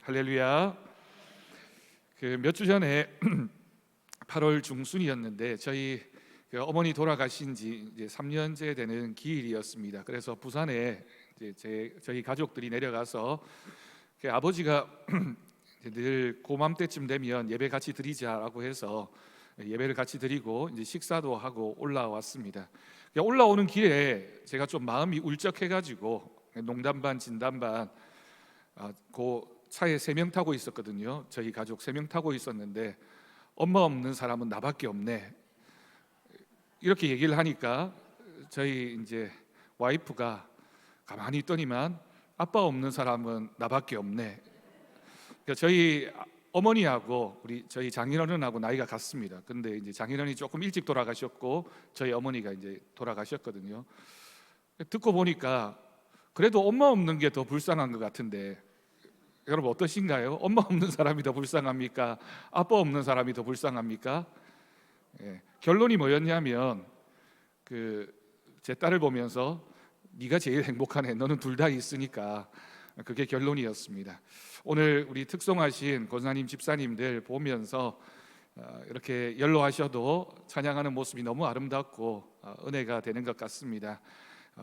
할렐루야. 몇 주 전에 8월 중순이었는데 저희 어머니 돌아가신 지 이제 3년째 되는 기일이었습니다. 그래서 부산에 저희 가족들이 내려가서 아버지가 늘 고맘때쯤 되면 예배 같이 드리자라고 해서 예배를 같이 드리고 이제 식사도 하고 올라왔습니다. 올라오는 길에 제가 좀 마음이 울적해가지고 농담 반 진담 반 그 차에 3명 타고 있었거든요. 저희 가족 3명 타고 있었는데 엄마 없는 사람은 나밖에 없네, 이렇게 얘기를 하니까 저희 이제 와이프가 가만히 있더니만 아빠 없는 사람은 나밖에 없네. 그러니까 저희 어머니하고 저희 장인어른하고 나이가 같습니다. 근데 이제 장인어른이 조금 일찍 돌아가셨고 저희 어머니가 이제 돌아가셨거든요. 듣고 보니까 그래도 엄마 없는 게 더 불쌍한 것 같은데, 여러분 어떠신가요? 엄마 없는 사람이 더 불쌍합니까? 아빠 없는 사람이 더 불쌍합니까? 결론이 뭐였냐면 제 딸을 보면서 네가 제일 행복하네, 너는 둘 다 있으니까. 그게 결론이었습니다. 오늘 우리 특송하신 권사님 집사님들 보면서 이렇게 연로하셔도 찬양하는 모습이 너무 아름답고 은혜가 되는 것 같습니다.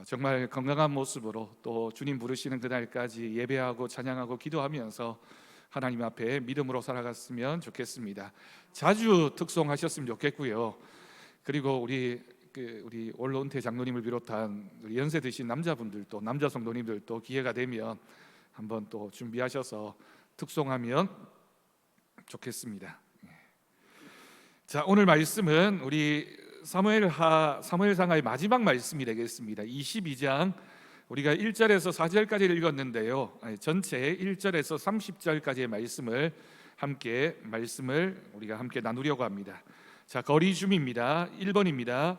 정말 건강한 모습으로 또 주님 부르시는 그날까지 예배하고 찬양하고 기도하면서 하나님 앞에 믿음으로 살아갔으면 좋겠습니다. 자주 특송하셨으면 좋겠고요. 그리고 우리 올로은퇴 장로님을 비롯한 우리 연세 드신 남자분들도, 남자 성도님들도 기회가 되면 한번 또 준비하셔서 특송하면 좋겠습니다. 자, 오늘 말씀은 우리 사무엘상하의 마지막 말씀이 되겠습니다. 22장 우리가 1절에서 4절까지를 읽었는데요, 전체 1절에서 30절까지의 말씀을 우리가 함께 나누려고 합니다. 자, 거리줌입니다. 1번입니다.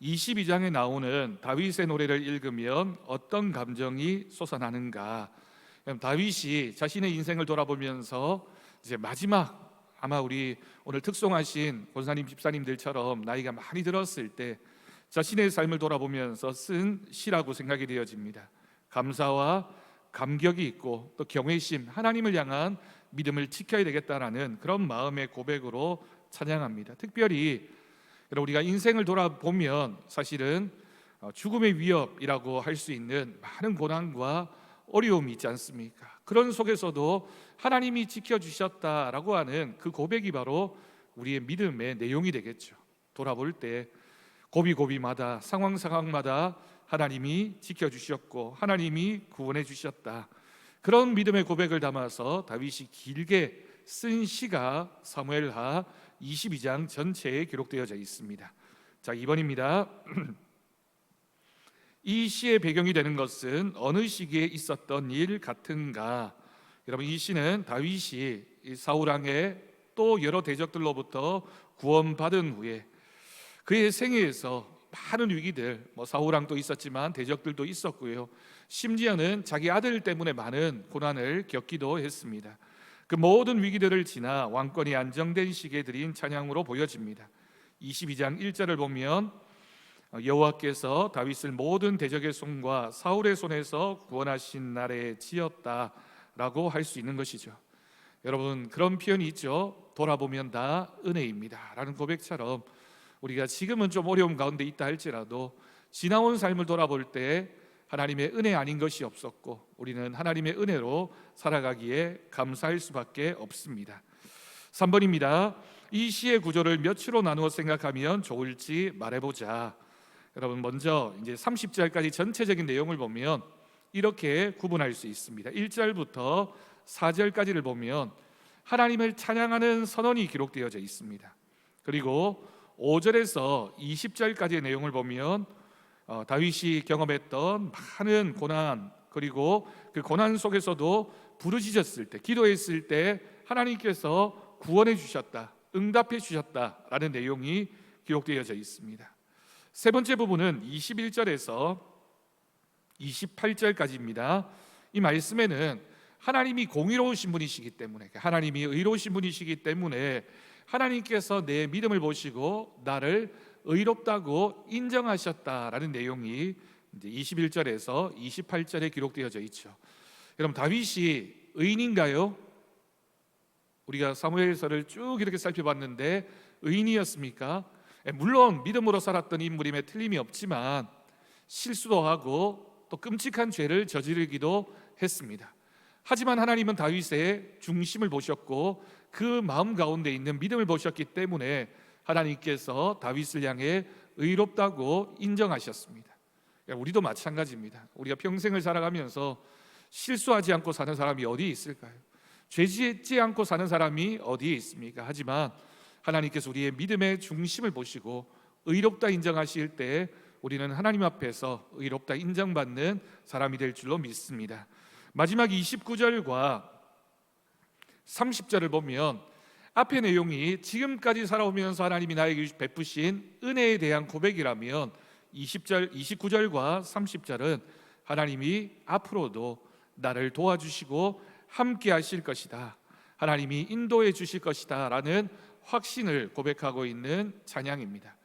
22장에 나오는 다윗의 노래를 읽으면 어떤 감정이 솟아나는가? 다윗이 자신의 인생을 돌아보면서 이제 마지막, 아마 우리 오늘 특송하신 권사님 집사님들처럼 나이가 많이 들었을 때 자신의 삶을 돌아보면서 쓴 시라고 생각이 되어집니다. 감사와 감격이 있고 또 경외심, 하나님을 향한 믿음을 지켜야 되겠다라는 그런 마음의 고백으로 찬양합니다. 특별히 우리가 인생을 돌아보면 사실은 죽음의 위협이라고 할 수 있는 많은 고난과 어려움이 있지 않습니까? 그런 속에서도 하나님이 지켜주셨다라고 하는 그 고백이 바로 우리의 믿음의 내용이 되겠죠. 돌아볼 때 고비고비마다, 상황마다 하나님이 지켜주셨고 하나님이 구원해 주셨다, 그런 믿음의 고백을 담아서 다윗이 길게 쓴 시가 사무엘하 22장 전체에 기록되어져 있습니다. 자, 2번입니다. 이 시의 배경이 되는 것은 어느 시기에 있었던 일 같은가? 여러분, 이 시는 다윗이 사울 왕의 또 여러 대적들로부터 구원받은 후에 그의 생애에서 많은 위기들, 사울 왕도 있었지만 대적들도 있었고요, 심지어는 자기 아들 때문에 많은 고난을 겪기도 했습니다. 그 모든 위기들을 지나 왕권이 안정된 시기에 드린 찬양으로 보여집니다. 22장 1절을 보면 여호와께서 다윗을 모든 대적의 손과 사울의 손에서 구원하신 날에 지었다라고 할 수 있는 것이죠. 여러분, 그런 표현이 있죠. 돌아보면 다 은혜입니다 라는 고백처럼 우리가 지금은 좀 어려움 가운데 있다 할지라도 지나온 삶을 돌아볼 때 하나님의 은혜 아닌 것이 없었고 우리는 하나님의 은혜로 살아가기에 감사할 수밖에 없습니다. 3번입니다. 이 시의 구조를 몇으로 나누어 생각하면 좋을지 말해보자. 여러분, 먼저 이제 30절까지 전체적인 내용을 보면 이렇게 구분할 수 있습니다. 1절부터 4절까지를 보면 하나님을 찬양하는 선언이 기록되어져 있습니다. 그리고 5절에서 20절까지의 내용을 보면 다윗이 경험했던 많은 고난, 그리고 그 고난 속에서도 부르짖었을 때, 기도했을 때 하나님께서 구원해 주셨다, 응답해 주셨다라는 내용이 기록되어져 있습니다. 세 번째 부분은 21절에서 28절까지입니다. 이 말씀에는 하나님이 공의로우신 분이시기 때문에, 하나님이 의로우신 분이시기 때문에 하나님께서 내 믿음을 보시고 나를 의롭다고 인정하셨다라는 내용이 이제 21절에서 28절에 기록되어져 있죠. 여러분, 다윗이 의인인가요? 우리가 사무엘서를 쭉 이렇게 살펴봤는데 의인이었습니까? 물론 믿음으로 살았던 인물임에 틀림이 없지만 실수도 하고 또 끔찍한 죄를 저지르기도 했습니다. 하지만 하나님은 다윗의 중심을 보셨고 그 마음 가운데 있는 믿음을 보셨기 때문에 하나님께서 다윗을 향해 의롭다고 인정하셨습니다. 우리도 마찬가지입니다. 우리가 평생을 살아가면서 실수하지 않고 사는 사람이 어디 있을까요? 죄 짓지 않고 사는 사람이 어디에 있습니까? 하지만 하나님께서 우리의 믿음의 중심을 보시고 의롭다 인정하실 때 우리는 하나님 앞에서 의롭다 인정받는 사람이 될 줄로 믿습니다. 마지막 29절과 30절을 보면 앞의 내용이 지금까지 살아오면서 하나님이 나에게 베푸신 은혜에 대한 고백이라면 29절과 30절은 하나님이 앞으로도 나를 도와주시고 함께 하실 것이다, 하나님이 인도해 주실 것이다 라는 확신을 고백하고 있는 찬양입니다.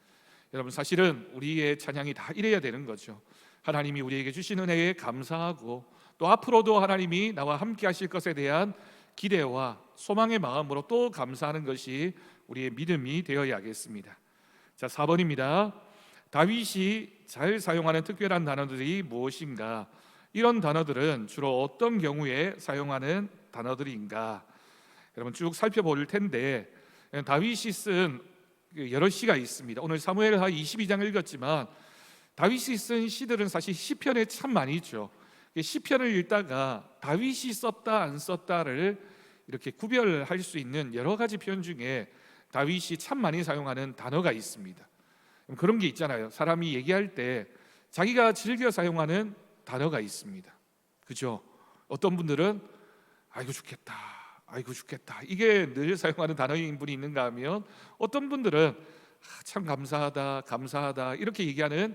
여러분, 사실은 우리의 찬양이 다 이래야 되는 거죠. 하나님이 우리에게 주신 은혜에 감사하고 또 앞으로도 하나님이 나와 함께 하실 것에 대한 기대와 소망의 마음으로 또 감사하는 것이 우리의 믿음이 되어야겠습니다. 자, 4번입니다. 다윗이 잘 사용하는 특별한 단어들이 무엇인가? 이런 단어들은 주로 어떤 경우에 사용하는 단어들인가? 여러분 쭉 살펴볼 텐데 다윗이 쓴 여러 시가 있습니다. 오늘 사무엘하 22장 읽었지만 다윗이 쓴 시들은 사실 시편에 참 많이 있죠. 시편을 읽다가 다윗이 썼다 안 썼다를 이렇게 구별할 수 있는 여러 가지 표현 중에 다윗이 참 많이 사용하는 단어가 있습니다. 그런 게 있잖아요. 사람이 얘기할 때 자기가 즐겨 사용하는 단어가 있습니다. 그죠? 어떤 분들은 아이고 죽겠다, 아이고 죽겠다, 이게 늘 사용하는 단어인 분이 있는가 하면 어떤 분들은 참 감사하다, 감사하다 이렇게 얘기하는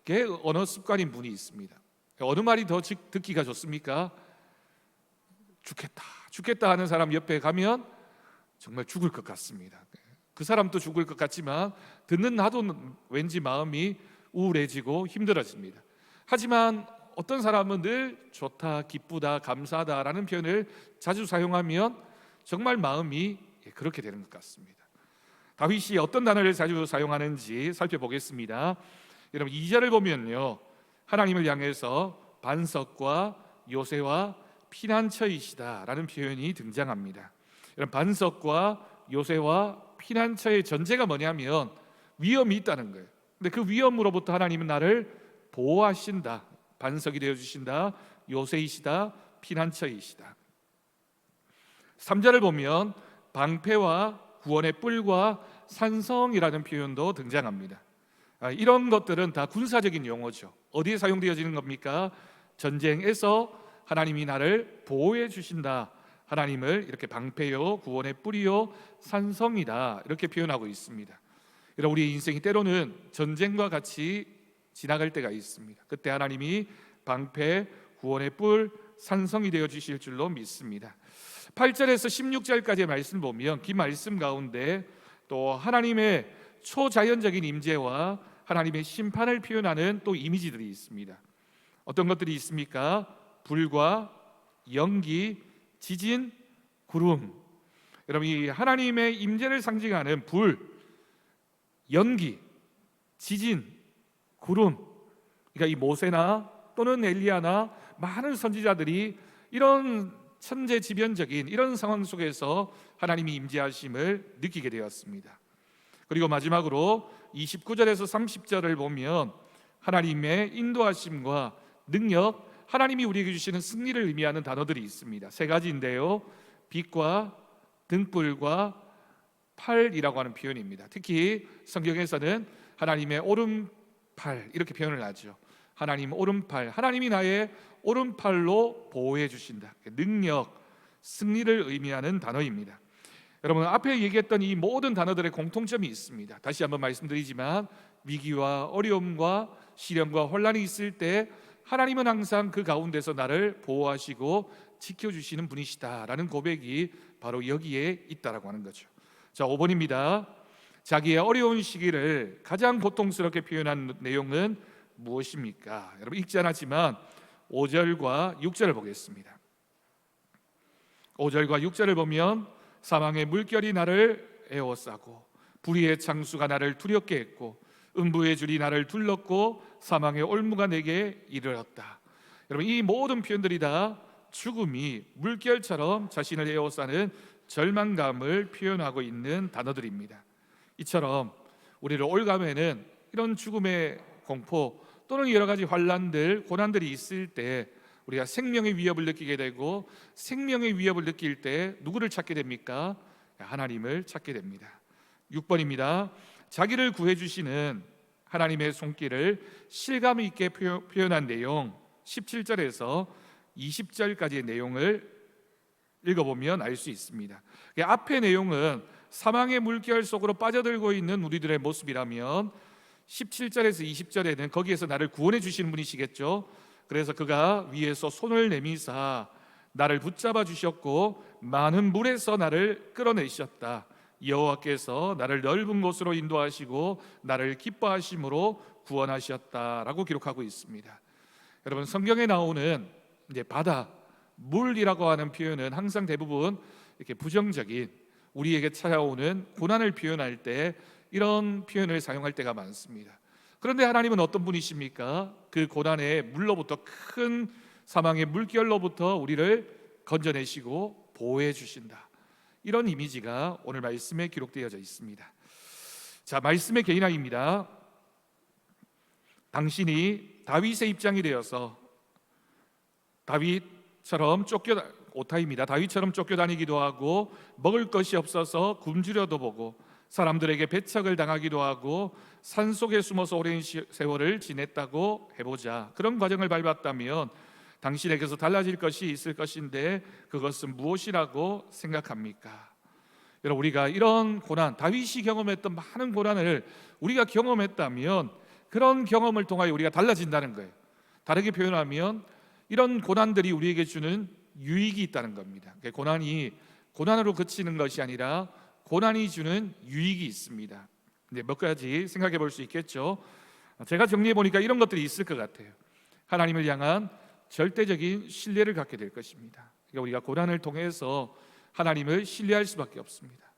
게 언어 습관인 분이 있습니다. 어느 말이 더 듣기가 좋습니까? 죽겠다, 죽겠다 하는 사람 옆에 가면 정말 죽을 것 같습니다. 그 사람도 죽을 것 같지만 듣는 나도 왠지 마음이 우울해지고 힘들어집니다. 하지만 어떤 사람은 늘 좋다, 기쁘다, 감사하다라는 표현을 자주 사용하면 정말 마음이 그렇게 되는 것 같습니다. 다윗이 어떤 단어를 자주 사용하는지 살펴보겠습니다. 여러분 2절을 보면요, 하나님을 향해서 반석과 요새와 피난처이시다라는 표현이 등장합니다. 여러분 반석과 요새와 피난처의 전제가 뭐냐면 위험이 있다는 거예요. 근데 그 위험으로부터 하나님은 나를 보호하신다, 반석이 되어주신다, 요새이시다, 피난처이시다. 3절을 보면 방패와 구원의 뿔과 산성이라는 표현도 등장합니다. 이런 것들은 다 군사적인 용어죠. 어디에 사용되어지는 겁니까? 전쟁에서 하나님이 나를 보호해 주신다, 하나님을 이렇게 방패요, 구원의 뿔이요, 산성이다 이렇게 표현하고 있습니다. 우리의 인생이 때로는 전쟁과 같이 지나갈 때가 있습니다. 그때 하나님이 방패, 구원의 뿔, 산성이 되어 주실 줄로 믿습니다. 8절에서 16절까지의 말씀 보면 긴 말씀 가운데 또 하나님의 초자연적인 임재와 하나님의 심판을 표현하는 또 이미지들이 있습니다. 어떤 것들이 있습니까? 불과 연기, 지진, 구름. 여러분 이 하나님의 임재를 상징하는 불, 연기, 지진, 구름, 그러니까 이 모세나 또는 엘리야나 많은 선지자들이 이런 천재지변적인 이런 상황 속에서 하나님이 임재하심을 느끼게 되었습니다. 그리고 마지막으로 29절에서 30절을 보면 하나님의 인도하심과 능력, 하나님이 우리에게 주시는 승리를 의미하는 단어들이 있습니다. 세 가지인데요, 빛과 등불과 팔이라고 하는 표현입니다. 특히 성경에서는 하나님의 오른팔 이렇게 표현을 하죠. 하나님 오른팔, 하나님이 나의 오른팔로 보호해 주신다. 능력, 승리를 의미하는 단어입니다. 여러분 앞에 얘기했던 이 모든 단어들의 공통점이 있습니다. 다시 한번 말씀드리지만 위기와 어려움과 시련과 혼란이 있을 때 하나님은 항상 그 가운데서 나를 보호하시고 지켜주시는 분이시다라는 고백이 바로 여기에 있다라고 하는 거죠. 자, 5번입니다. 자기의 어려운 시기를 가장 고통스럽게 표현한 내용은 무엇입니까? 여러분 읽지 않았지만 5절과 6절을 보겠습니다. 5절과 6절을 보면 사망의 물결이 나를 에워싸고 불의의 창수가 나를 두렵게 했고 음부의 줄이 나를 둘렀고 사망의 올무가 내게 이르렀다. 여러분, 이 모든 표현들이 다 죽음이 물결처럼 자신을 에워싸는 절망감을 표현하고 있는 단어들입니다. 이처럼 우리를 올가매는 이런 죽음의 공포 또는 여러 가지 환난들, 고난들이 있을 때 우리가 생명의 위협을 느끼게 되고, 생명의 위협을 느낄 때 누구를 찾게 됩니까? 하나님을 찾게 됩니다. 6번입니다. 자기를 구해주시는 하나님의 손길을 실감 있게 표현한 내용, 17절에서 20절까지의 내용을 읽어보면 알 수 있습니다. 앞의 내용은 사망의 물결 속으로 빠져들고 있는 우리들의 모습이라면 17절에서 20절에는 거기에서 나를 구원해 주시는 분이시겠죠. 그래서 그가 위에서 손을 내미사 나를 붙잡아 주셨고 많은 물에서 나를 끌어내셨다. 여호와께서 나를 넓은 곳으로 인도하시고 나를 기뻐하심으로 구원하셨다라고 기록하고 있습니다. 여러분, 성경에 나오는 이제 바다, 물이라고 하는 표현은 항상 대부분 이렇게 부정적인, 우리에게 찾아오는 고난을 표현할 때 이런 표현을 사용할 때가 많습니다. 그런데 하나님은 어떤 분이십니까? 그 고난의 물로부터, 큰 사망의 물결로부터 우리를 건져내시고 보호해 주신다. 이런 이미지가 오늘 말씀에 기록되어져 있습니다. 자, 말씀의 개인화입니다. 당신이 다윗의 입장이 되어서 다윗처럼 다윗처럼 쫓겨다니기도 하고 먹을 것이 없어서 굶주려도 보고 사람들에게 배척을 당하기도 하고 산속에 숨어서 오랜 세월을 지냈다고 해보자. 그런 과정을 밟았다면 당신에게서 달라질 것이 있을 것인데 그것은 무엇이라고 생각합니까? 여러분, 우리가 이런 고난, 다윗이 경험했던 많은 고난을 우리가 경험했다면 그런 경험을 통하여 우리가 달라진다는 거예요. 다르게 표현하면 이런 고난들이 우리에게 주는 유익이 있다는 겁니다. 고난이 고난으로 그치는 것이 아니라 고난이 주는 유익이 있습니다. 근데 몇 가지 생각해 볼 수 있겠죠. 제가 정리해 보니까 이런 것들이 있을 것 같아요. 하나님을 향한 절대적인 신뢰를 갖게 될 것입니다. 그러니까 우리가 고난을 통해서 하나님을 신뢰할 수밖에 없습니다.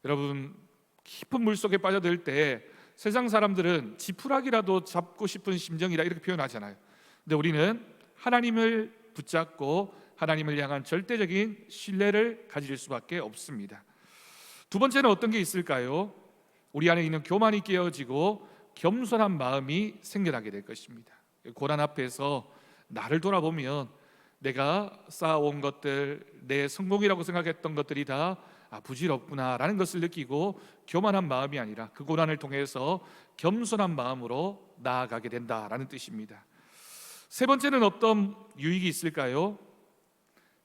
여러분, 깊은 물속에 빠져들 때 세상 사람들은 지푸라기라도 잡고 싶은 심정이라 이렇게 표현하잖아요. 근데 우리는 하나님을 붙잡고 하나님을 향한 절대적인 신뢰를 가질 수밖에 없습니다. 두 번째는 어떤 게 있을까요? 우리 안에 있는 교만이 깨어지고 겸손한 마음이 생겨나게 될 것입니다. 고난 앞에서 나를 돌아보면 내가 쌓아온 것들, 내 성공이라고 생각했던 것들이 다 부질없구나라는 것을 느끼고 교만한 마음이 아니라 그 고난을 통해서 겸손한 마음으로 나아가게 된다라는 뜻입니다. 세 번째는 어떤 유익이 있을까요?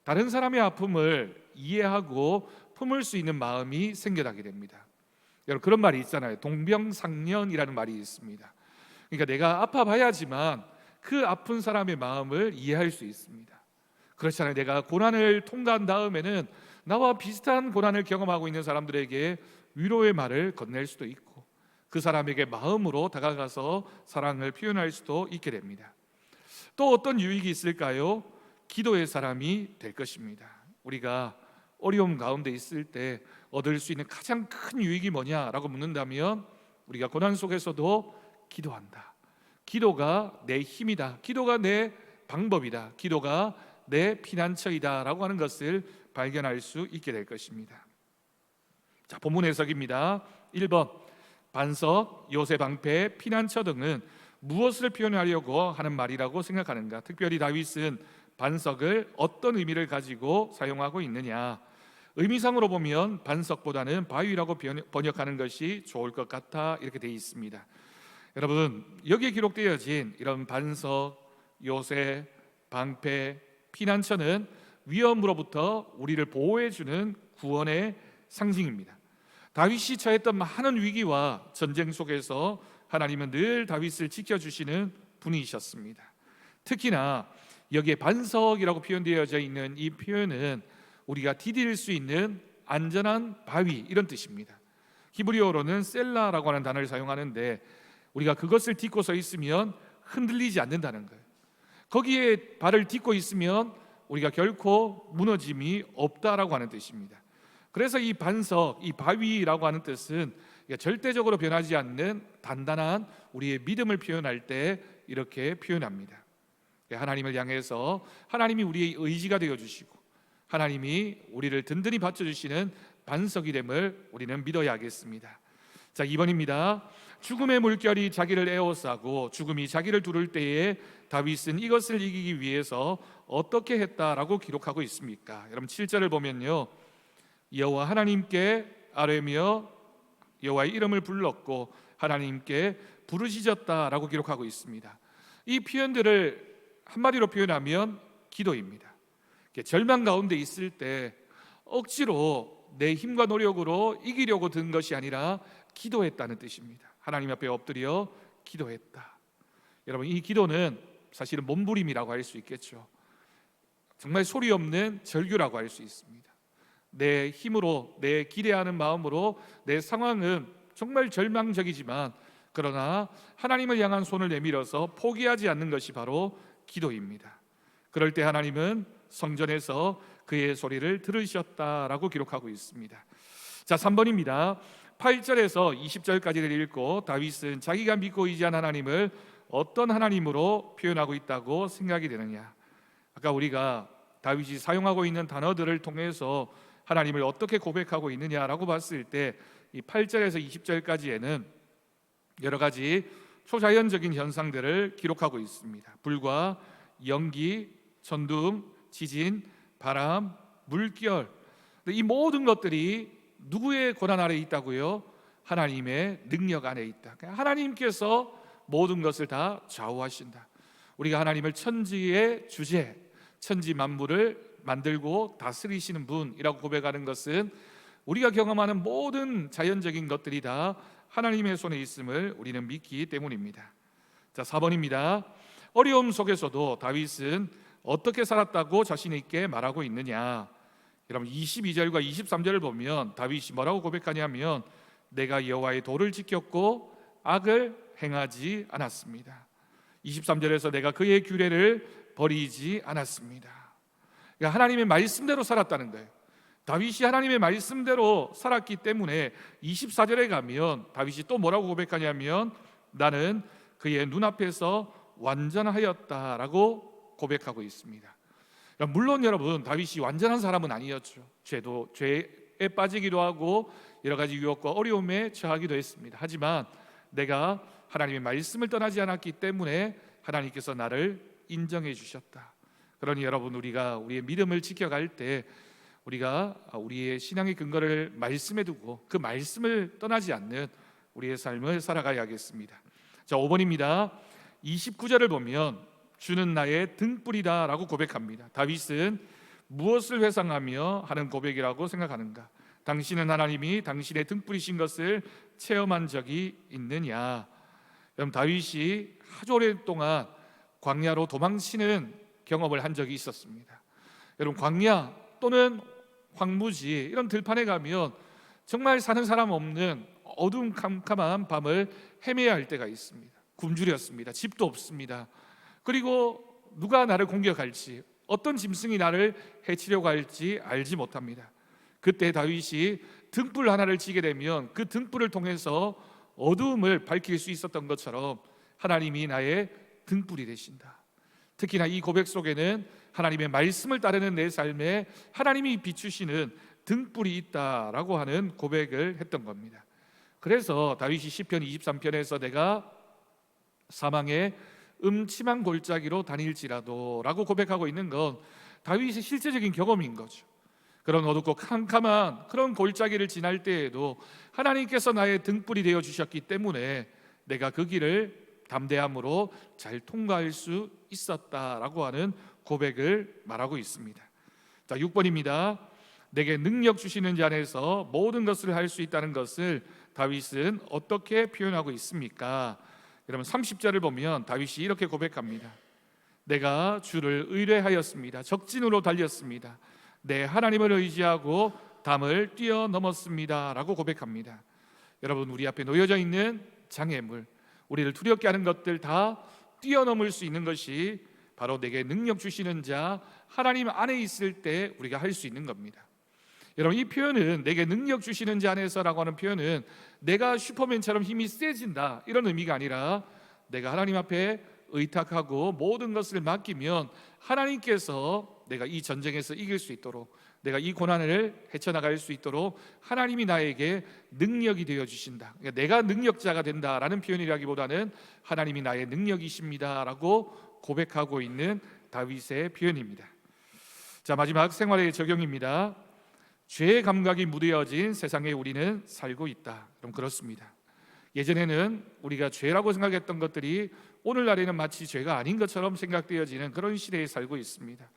다른 사람의 아픔을 이해하고 품을 수 있는 마음이 생겨나게 됩니다. 여러분, 그런 말이 있잖아요. 동병상련이라는 말이 있습니다. 그러니까 내가 아파봐야지만 그 아픈 사람의 마음을 이해할 수 있습니다. 그렇잖아요. 내가 고난을 통과한 다음에는 나와 비슷한 고난을 경험하고 있는 사람들에게 위로의 말을 건넬 수도 있고 그 사람에게 마음으로 다가가서 사랑을 표현할 수도 있게 됩니다. 또 어떤 유익이 있을까요? 기도의 사람이 될 것입니다. 우리가 어려움 가운데 있을 때 얻을 수 있는 가장 큰 유익이 뭐냐라고 묻는다면 우리가 고난 속에서도 기도한다. 기도가 내 힘이다. 기도가 내 방법이다. 기도가 내 피난처이다 라고 하는 것을 발견할 수 있게 될 것입니다. 자, 본문 해석입니다. 1번, 반석, 요새 방패, 피난처 등은 무엇을 표현하려고 하는 말이라고 생각하는가? 특별히 다윗은 반석을 어떤 의미를 가지고 사용하고 있느냐? 의미상으로 보면 반석보다는 바위라고 번역하는 것이 좋을 것 같아 이렇게 되어 있습니다. 여러분, 여기에 기록되어진 이런 반석, 요새, 방패, 피난처는 위험으로부터 우리를 보호해주는 구원의 상징입니다. 다윗이 처했던 많은 위기와 전쟁 속에서 하나님은 늘 다윗을 지켜주시는 분이셨습니다. 특히나 여기에 반석이라고 표현되어져 있는 이 표현은 우리가 디딜 수 있는 안전한 바위 이런 뜻입니다. 히브리어로는 셀라라고 하는 단어를 사용하는데 우리가 그것을 딛고 서 있으면 흔들리지 않는다는 거예요. 거기에 발을 딛고 있으면 우리가 결코 무너짐이 없다라고 하는 뜻입니다. 그래서 이 반석, 이 바위라고 하는 뜻은 절대적으로 변하지 않는 단단한 우리의 믿음을 표현할 때 이렇게 표현합니다. 하나님을 향해서 하나님이 우리의 의지가 되어주시고 하나님이 우리를 든든히 받쳐주시는 반석이 됨을 우리는 믿어야 하겠습니다. 자, 2번입니다. 죽음의 물결이 자기를 에워싸고 죽음이 자기를 두를 때에 다윗은 이것을 이기기 위해서 어떻게 했다라고 기록하고 있습니까? 여러분 7절을 보면요, 여호와 하나님께 아뢰며 여호와의 이름을 불렀고 하나님께 부르짖었다라고 기록하고 있습니다. 이 표현들을 한마디로 표현하면 기도입니다. 절망 가운데 있을 때 억지로 내 힘과 노력으로 이기려고 든 것이 아니라 기도했다는 뜻입니다. 하나님 앞에 엎드려 기도했다. 여러분, 이 기도는 사실은 몸부림이라고 할 수 있겠죠. 정말 소리 없는 절규라고 할 수 있습니다. 내 힘으로, 내 기대하는 마음으로 내 상황은 정말 절망적이지만 그러나 하나님을 향한 손을 내밀어서 포기하지 않는 것이 바로 기도입니다. 그럴 때 하나님은 성전에서 그의 소리를 들으셨다라고 기록하고 있습니다. 자, 3번입니다. 8절에서 20절까지를 읽고 다윗은 자기가 믿고 의지한 하나님을 어떤 하나님으로 표현하고 있다고 생각이 되느냐? 아까 우리가 다윗이 사용하고 있는 단어들을 통해서 하나님을 어떻게 고백하고 있느냐라고 봤을 때 이 8절에서 20절까지에는 여러 가지 초자연적인 현상들을 기록하고 있습니다. 불과, 연기, 천둥, 지진, 바람, 물결, 이 모든 것들이 누구의 권한 아래에 있다고요? 하나님의 능력 안에 있다. 하나님께서 모든 것을 다 좌우하신다. 우리가 하나님을 천지의 주제, 천지 만물을 만들고 다스리시는 분이라고 고백하는 것은 우리가 경험하는 모든 자연적인 것들이 다 하나님의 손에 있음을 우리는 믿기 때문입니다. 자, 4번입니다. 어려움 속에서도 다윗은 어떻게 살았다고 자신 있게 말하고 있느냐? 여러분 22절과 23절을 보면 다윗이 뭐라고 고백하냐면 내가 여호와의 도를 지켰고 악을 행하지 않았습니다. 23절에서 내가 그의 규례를 버리지 않았습니다. 그러니까 하나님의 말씀대로 살았다는 거예요. 다윗이 하나님의 말씀대로 살았기 때문에 24절에 가면 다윗이 또 뭐라고 고백하냐면 나는 그의 눈앞에서 완전하였다라고 고백하고 있습니다. 물론 여러분 다윗이 완전한 사람은 아니었죠. 죄에 빠지기도 하고 여러 가지 유혹과 어려움에 처하기도 했습니다. 하지만 내가 하나님의 말씀을 떠나지 않았기 때문에 하나님께서 나를 인정해 주셨다. 그러니 여러분 우리가 우리의 믿음을 지켜갈 때 우리가 우리의 신앙의 근거를 말씀에 두고 그 말씀을 떠나지 않는 우리의 삶을 살아가야겠습니다. 자, 5번입니다. 29절을 보면 주는 나의 등불이다 라고 고백합니다. 다윗은 무엇을 회상하며 하는 고백이라고 생각하는가? 당신은 하나님이 당신의 등불이신 것을 체험한 적이 있느냐? 여러분 다윗이 아주 오랫동안 광야로 도망치는 경험을 한 적이 있었습니다. 여러분 광야 또는 황무지 이런 들판에 가면 정말 사는 사람 없는 어두운 캄캄한 밤을 헤매야 할 때가 있습니다. 굶주렸습니다. 집도 없습니다. 그리고 누가 나를 공격할지 어떤 짐승이 나를 해치려고 할지 알지 못합니다. 그때 다윗이 등불 하나를 지게 되면 그 등불을 통해서 어두움을 밝힐 수 있었던 것처럼 하나님이 나의 등불이 되신다. 특히나 이 고백 속에는 하나님의 말씀을 따르는 내 삶에 하나님이 비추시는 등불이 있다라고 하는 고백을 했던 겁니다. 그래서 다윗이 시편 23편에서 내가 사망의 음침한 골짜기로 다닐지라도 라고 고백하고 있는 건 다윗의 실제적인 경험인 거죠. 그런 어둡고 캄캄한 그런 골짜기를 지날 때에도 하나님께서 나의 등불이 되어 주셨기 때문에 내가 그 길을 담대함으로 잘 통과할 수 있었다라고 하는 고백을 말하고 있습니다. 자, 6번입니다. 내게 능력 주시는 자 안에서 모든 것을 할 수 있다는 것을 다윗은 어떻게 표현하고 있습니까? 여러분 30절을 보면 다윗이 이렇게 고백합니다. 내가 주를 의뢰하였습니다. 적진으로 달렸습니다. 내 하나님을 의지하고 담을 뛰어넘었습니다 라고 고백합니다. 여러분 우리 앞에 놓여져 있는 장애물, 우리를 두렵게 하는 것들 다 뛰어넘을 수 있는 것이 바로 내게 능력 주시는 자 하나님 안에 있을 때 우리가 할 수 있는 겁니다. 여러분, 이 표현은 내게 능력 주시는 자 안에서라고 하는 표현은 내가 슈퍼맨처럼 힘이 세진다 이런 의미가 아니라 내가 하나님 앞에 의탁하고 모든 것을 맡기면 하나님께서 내가 이 전쟁에서 이길 수 있도록, 내가 이 고난을 헤쳐나갈 수 있도록 하나님이 나에게 능력이 되어 주신다. 그러니까 내가 능력자가 된다라는 표현이라기보다는 하나님이 나의 능력이십니다라고 고백하고 있는 다윗의 표현입니다. 자, 마지막 생활의 적용입니다. 죄의 감각이 무뎌진 세상에 우리는 살고 있다. 그럼 그렇습니다. 예전에는 우리가 죄라고 생각했던 것들이 오늘날에는 마치 죄가 아닌 것처럼 생각되어지는 그런 시대에 살고 있습니다.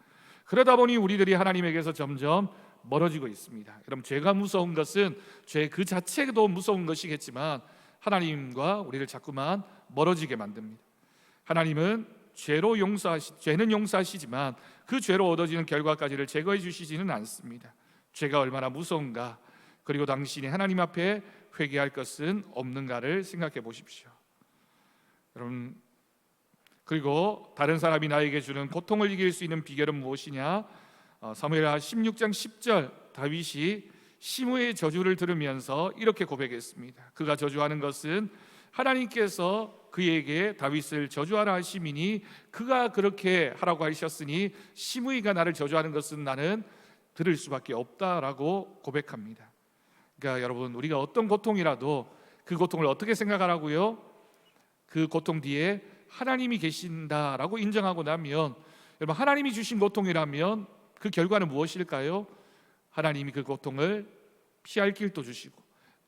그러다 보니 우리들이 하나님에게서 점점 멀어지고 있습니다. 그럼 죄가 무서운 것은 죄 그 자체도 무서운 것이겠지만 하나님과 우리를 자꾸만 멀어지게 만듭니다. 하나님은 죄는 용서하시지만 그 죄로 얻어지는 결과까지를 제거해 주시지는 않습니다. 죄가 얼마나 무서운가, 그리고 당신이 하나님 앞에 회개할 것은 없는가를 생각해 보십시오. 여러분, 그리고 다른 사람이 나에게 주는 고통을 이길 수 있는 비결은 무엇이냐? 사무엘하 16장 10절 다윗이 시므의 저주를 들으면서 이렇게 고백했습니다. 그가 저주하는 것은 하나님께서 그에게 다윗을 저주하라 하심이니 그가 그렇게 하라고 하셨으니 시므이가 나를 저주하는 것은 나는 들을 수밖에 없다라고 고백합니다. 그러니까 여러분, 우리가 어떤 고통이라도 그 고통을 어떻게 생각하라고요? 그 고통 뒤에 하나님이 계신다라고 인정하고 나면, 여러분, 하나님이 주신 고통이라면 그 결과는 무엇일까요? 하나님이 그 고통을 피할 길도 주시고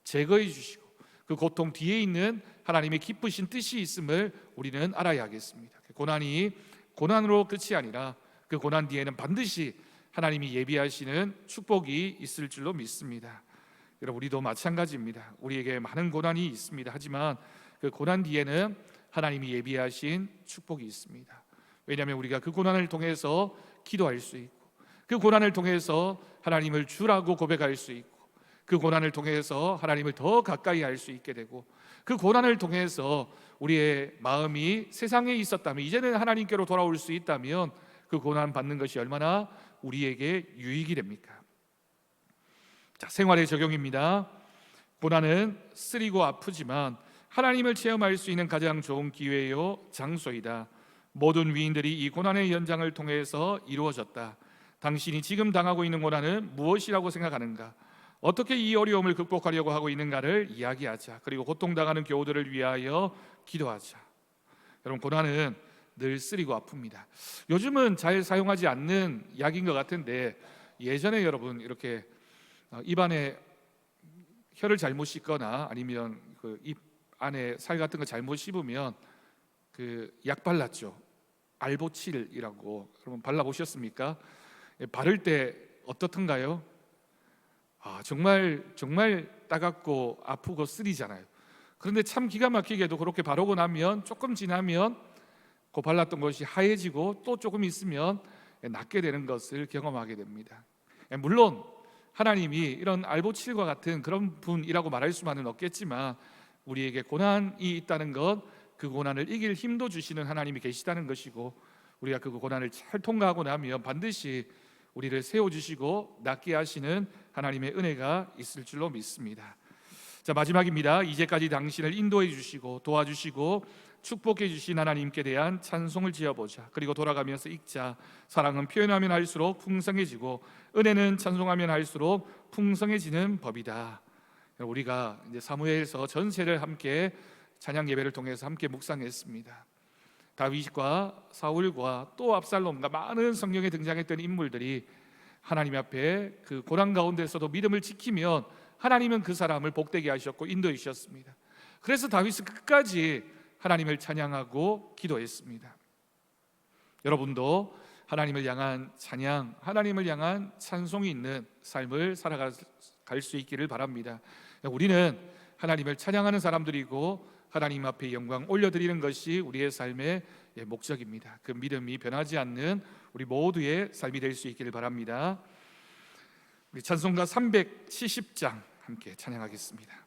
제거해 주시고 그 고통 뒤에 있는 하나님의 기쁘신 뜻이 있음을 우리는 알아야 하겠습니다. 고난이 고난으로 끝이 아니라 그 고난 뒤에는 반드시 하나님이 예비하시는 축복이 있을 줄로 믿습니다. 여러분, 우리도 마찬가지입니다. 우리에게 많은 고난이 있습니다. 하지만 그 고난 뒤에는 하나님이 예비하신 축복이 있습니다. 왜냐하면 우리가 그 고난을 통해서 기도할 수 있고, 그 고난을 통해서 하나님을 주라고 고백할 수 있고, 그 고난을 통해서 하나님을 더 가까이 할 수 있게 되고, 그 고난을 통해서 우리의 마음이 세상에 있었다면 이제는 하나님께로 돌아올 수 있다면 그 고난 받는 것이 얼마나 우리에게 유익이 됩니까? 자, 생활의 적용입니다. 고난은 쓰리고 아프지만 하나님을 체험할 수 있는 가장 좋은 기회요 장소이다. 모든 위인들이 이 고난의 연장을 통해서 이루어졌다. 당신이 지금 당하고 있는 고난은 무엇이라고 생각하는가? 어떻게 이 어려움을 극복하려고 하고 있는가를 이야기하자. 그리고 고통당하는 교우들을 위하여 기도하자. 여러분, 고난은 늘 쓰리고 아픕니다. 요즘은 잘 사용하지 않는 약인 것 같은데, 예전에 여러분 이렇게 입안에 혀를 잘못 씻거나 아니면 그 입 안에 살 같은 거 잘못 씹으면 그 약 발랐죠. 알보칠이라고. 여러분 발라보셨습니까? 바를 때 어떻던가요? 정말 따갑고 아프고 쓰리잖아요. 그런데 참 기가 막히게도 그렇게 바르고 나면 조금 지나면 그 발랐던 것이 하얘지고 또 조금 있으면 낫게 되는 것을 경험하게 됩니다. 물론 하나님이 이런 알보칠과 같은 그런 분이라고 말할 수만은 없겠지만 우리에게 고난이 있다는 것, 그 고난을 이길 힘도 주시는 하나님이 계시다는 것이고, 우리가 그 고난을 잘 통과하고 나면 반드시 우리를 세워주시고 낫게 하시는 하나님의 은혜가 있을 줄로 믿습니다. 자, 마지막입니다. 이제까지 당신을 인도해 주시고 도와주시고 축복해 주신 하나님께 대한 찬송을 지어보자. 그리고 돌아가면서 읽자. 사랑은 표현하면 할수록 풍성해지고 은혜는 찬송하면 할수록 풍성해지는 법이다. 우리가 이제 사무엘서 전체를 함께 찬양 예배를 통해서 함께 묵상했습니다. 다윗과 사울과 또 압살롬과 많은 성경에 등장했던 인물들이 하나님 앞에 그 고난 가운데서도 믿음을 지키면 하나님은 그 사람을 복되게 하셨고 인도해 주셨습니다. 그래서 다윗은 끝까지 하나님을 찬양하고 기도했습니다. 여러분도 하나님을 향한 찬양, 하나님을 향한 찬송이 있는 삶을 살아갈 수 있기를 바랍니다. 우리는 하나님을 찬양하는 사람들이고 하나님 앞에 영광 올려드리는 것이 우리의 삶의 목적입니다. 그 믿음이 변하지 않는 우리 모두의 삶이 될 수 있기를 바랍니다. 우리 찬송가 370장 함께 찬양하겠습니다.